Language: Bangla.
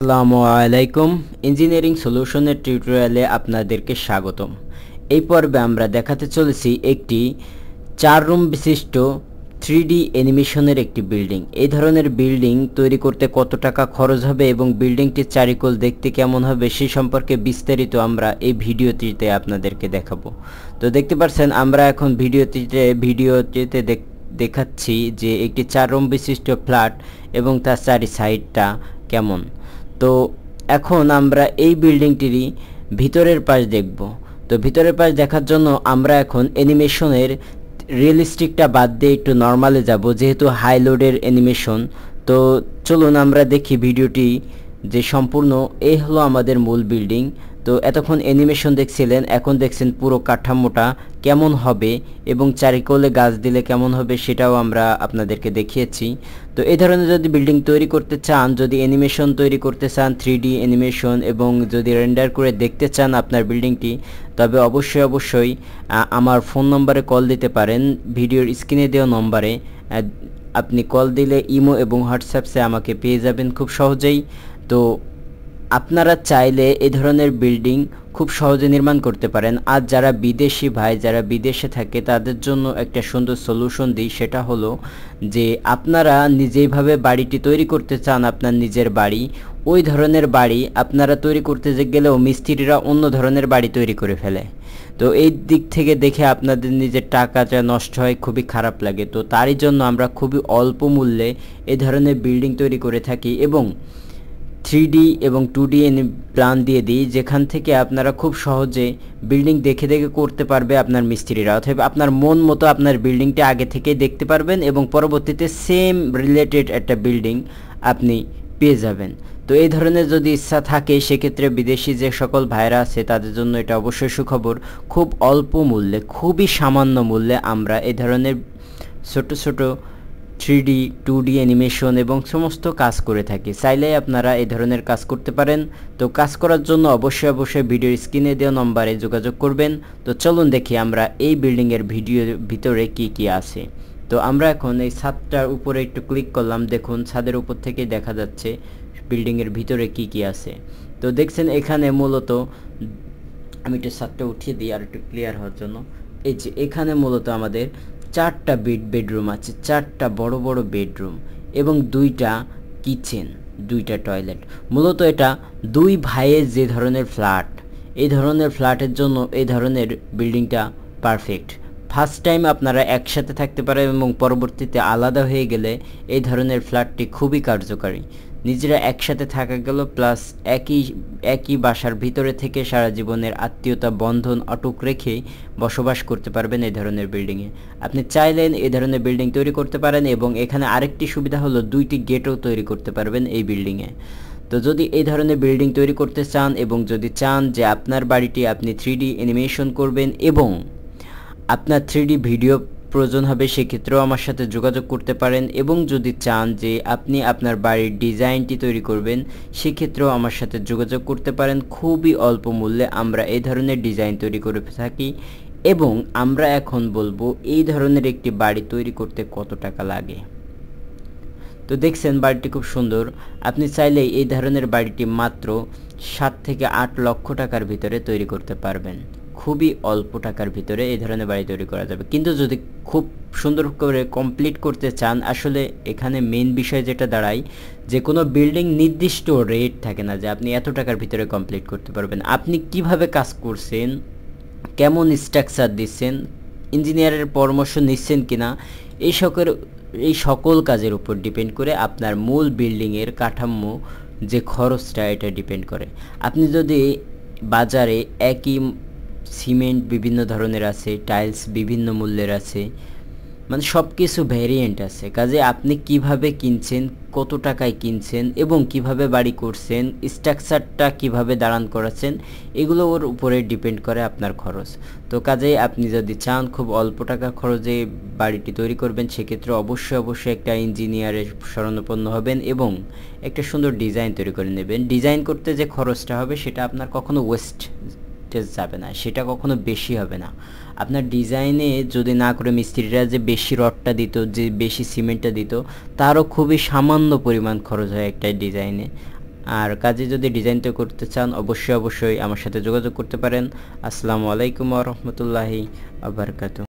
আসসালামু আলাইকুম। ইঞ্জিনিয়ারিং সলিউশনের টিউটোরিয়ালে আপনাদেরকে স্বাগতম। এই পর্বে আমরা দেখাতে চলেছি একটি 4 রুম বিশিষ্ট 3D অ্যানিমেশনের একটি বিল্ডিং। এই ধরনের বিল্ডিং তৈরি করতে কত টাকা খরচ হবে এবং বিল্ডিংটির চারিকোল দেখতে কেমন হবে সেই সম্পর্কে বিস্তারিত আমরা এই ভিডিওটিতে আপনাদেরকে দেখাবো। তো দেখতে পাচ্ছেন আমরা এখন ভিডিওটিতে দেখাচ্ছি যে একটি 4 রুম বিশিষ্ট ফ্ল্যাট এবং তার চারি সাইডটা কেমন। তো এখন আমরা এই বিল্ডিংটিরই ভিতরের পাশ দেখব। তো ভিতরের পাশ দেখার জন্য আমরা এখন অ্যানিমেশনের রিয়েলিস্টিকটা বাদ দিয়ে একটু নর্মালে যাব, যেহেতু হাই লোডের অ্যানিমেশন। তো চলুন আমরা দেখি ভিডিওটি যে সম্পূর্ণ। এই হলো আমাদের মূল বিল্ডিং। তো এতক্ষণ অ্যানিমেশন দেখছিলেন, এখন দেখছেন পুরো কাঠামোটা কেমন হবে এবং চারিকোলে গাছ দিলে কেমন হবে সেটাও আমরা আপনাদেরকে দেখিয়েছি। তো এই ধরনের যদি বিল্ডিং তৈরি করতে চান, যদি অ্যানিমেশন তৈরি করতে চান 3D অ্যানিমেশন, এবং যদি রেন্ডার করে দেখতে চান আপনার বিল্ডিংটি, তবে অবশ্যই আমার ফোন নম্বরে কল দিতে পারেন। ভিডিওর স্ক্রিনে দেওয়া নম্বরে আপনি কল দিলে ইমো এবং হোয়াটসঅ্যাপে আমাকে পেয়ে যাবেন খুব সহজেই। তো আপনারা চাইলে এই ধরনের বিল্ডিং খুব সহজে নির্মাণ করতে পারেন। আর যারা বিদেশি ভাই, যারা বিদেশে থাকে, তাদের জন্য একটা সুন্দর সলিউশন দিই। সেটা হলো যে আপনারা নিজেইভাবে বাড়িটি তৈরি করতে চান, আপনার নিজের বাড়ি, ওই ধরনের বাড়ি আপনারা তৈরি করতে গেলেও মিস্ত্রিরা অন্য ধরনের বাড়ি তৈরি করে ফেলে। তো এই দিক থেকে দেখে আপনাদের নিজের টাকাটা নষ্ট হয়, খুবই খারাপ লাগে। তো তারই জন্য আমরা খুবই অল্প মূল্যে এই ধরনের বিল্ডিং তৈরি করে থাকি এবং 3D এবং 2D প্ল্যান দিয়ে দিই, যেখান থেকে আপনারা খুব সহজে বিল্ডিং দেখে করতে পারবে আপনার মিস্ত্রিরা। অথবা আপনার মন মতো আপনার বিল্ডিংটা আগে থেকেই দেখতে পারবেন এবং পরবর্তীতে সেম রিলেটেড একটা বিল্ডিং আপনি পেয়ে যাবেন। তো এই ধরনের যদি ইচ্ছা থাকে, সেক্ষেত্রে বিদেশি যে সকল ভাইরা আছে তাদের জন্য এটা অবশ্যই সুখবর। খুব অল্প মূল্যে, খুবই সামান্য মূল্যে আমরা এই ধরনের ছোট 3D 2D অ্যানিমেশন এবং সমস্ত কাজ করে থাকি। চাইলে আপনারা এই ধরনের কাজ করতে পারেন। তো কাজ করার জন্য অবশ্যই ভিডিওর স্ক্রিনে দেওয়া নম্বরে যোগাযোগ করবেন। তো চলুন দেখি আমরা এই বিল্ডিংয়ের ভিতরে কি আছে। তো আমরা এখন এই ছাদটার উপরে একটু ক্লিক করলাম। দেখুন ছাদের উপর থেকে দেখা যাচ্ছে বিল্ডিংয়ের ভিতরে কি আছে। তো দেখছেন এখানে মূলত, আমি একটু ছাদটা উঠিয়ে দিই আর একটু ক্লিয়ার হওয়ার জন্য। এই যে এখানে মূলত আমাদের 4টা বেডরুম আছে, 4টা বড় বেডরুম এবং 2টা কিচেন, 2টা টয়লেট। মূলত এটা 2 ভাইয়ের যে ধরনের ফ্ল্যাট, এই ধরনের ফ্ল্যাটের জন্য এই ধরনের বিল্ডিংটা পারফেক্ট। ফার্স্ট টাইম আপনারা একসাথে থাকতে পারেন এবং পরবর্তীতে আলাদা হয়ে গেলে এই ধরনের ফ্ল্যাটটি খুবই কার্যকারী। নিজেরা একসাথে থাকা গেল, প্লাস একই বাসার ভিতরে থেকে সারা জীবনের আত্মীয়তা বন্ধন অটুট রেখে বসবাস করতে পারবেন এই ধরনের বিল্ডিংয়ে। আপনি চাইলেন এই ধরনের বিল্ডিং তৈরি করতে পারেন এবং এখানে আরেকটি সুবিধা হলো 2টি গেটও তৈরি করতে পারবেন এই বিল্ডিংয়ে। তো যদি এই ধরনের বিল্ডিং তৈরি করতে চান এবং যদি চান যে আপনার বাড়িটি আপনি 3D অ্যানিমেশন করবেন এবং আপনার 3D ভিডিও প্রয়োজন হবে, সেক্ষেত্রেও আমার সাথে যোগাযোগ করতে পারেন। এবং যদি চান যে আপনি আপনার বাড়ির ডিজাইনটি তৈরি করবেন, সেক্ষেত্রেও আমার সাথে যোগাযোগ করতে পারেন। খুবই অল্প মূল্যে আমরা এই ধরনের ডিজাইন তৈরি করে থাকি। এবং আমরা এখন বলবো এই ধরনের একটি বাড়ি তৈরি করতে কত টাকা লাগে। তো দেখছেন বাড়িটি খুব সুন্দর। আপনি চাইলেই এই ধরনের বাড়িটি মাত্র 7 থেকে 8 লক্ষ টাকার ভিতরে তৈরি করতে পারবেন। খুবই অল্প টাকার ভিতরে এই ধরনের বাড়ি তৈরি করা যাবে। কিন্তু যদি খুব সুন্দর করে কমপ্লিট করতে চান, আসলে এখানে মেইন বিষয় যেটা দাঁড়ায়, যে কোনো বিল্ডিং নির্দিষ্ট রেট থাকে না যে আপনি এত টাকার ভিতরে কমপ্লিট করতে পারবেন। আপনি কিভাবে কাজ করছেন, কেমন স্ট্রাকচার দিচ্ছেন, ইঞ্জিনিয়ারের পরামর্শ নিচ্ছেন কিনা, এই সকল কাজের উপর ডিপেন্ড করে আপনার মূল বিল্ডিংয়ের কাঠামো যে খরচটা, এটা ডিপেন্ড করে। আপনি যদি বাজারে একই সিমেন্ট বিভিন্ন ধরনের আছে, টাইলস বিভিন্ন মূল্যের আছে, মানে সব কিছু ভ্যারিয়েন্ট আছে। কাজে আপনি কিভাবে কিনছেন, কত টাকায় কিনছেন এবং কিভাবে বাড়ি করছেন, স্ট্রাকচারটা কিভাবে দাঁড়ান করাচ্ছেন, এগুলো ওর উপরে ডিপেন্ড করে আপনার খরচ। তো কাজেই আপনি যদি চান খুব অল্প টাকা খরচে বাড়িটি তৈরি করবেন, সেক্ষেত্রে অবশ্যই একটা ইঞ্জিনিয়ারের শরণাপন্ন হবেন এবং একটা সুন্দর ডিজাইন তৈরি করে নেবেন। ডিজাইন করতে যে খরচটা হবে সেটা আপনার কখনো ওয়েস্ট যাবে না, সেটা কখনো বেশি হবে না। আপনার ডিজাইনে যদি না করে মিস্ত্রিরা যে বেশি রডটা দিত, যে বেশি সিমেন্টটা দিত, তারও খুবই সামান্য পরিমাণ খরচ হয় একটা ডিজাইনে। আর কাজে যদি ডিজাইনটা করতে চান অবশ্যই আমার সাথে যোগাযোগ করতে পারেন। আসসালামু আলাইকুম ওয়া রাহমাতুল্লাহি ওয়া বারাকাতুহু।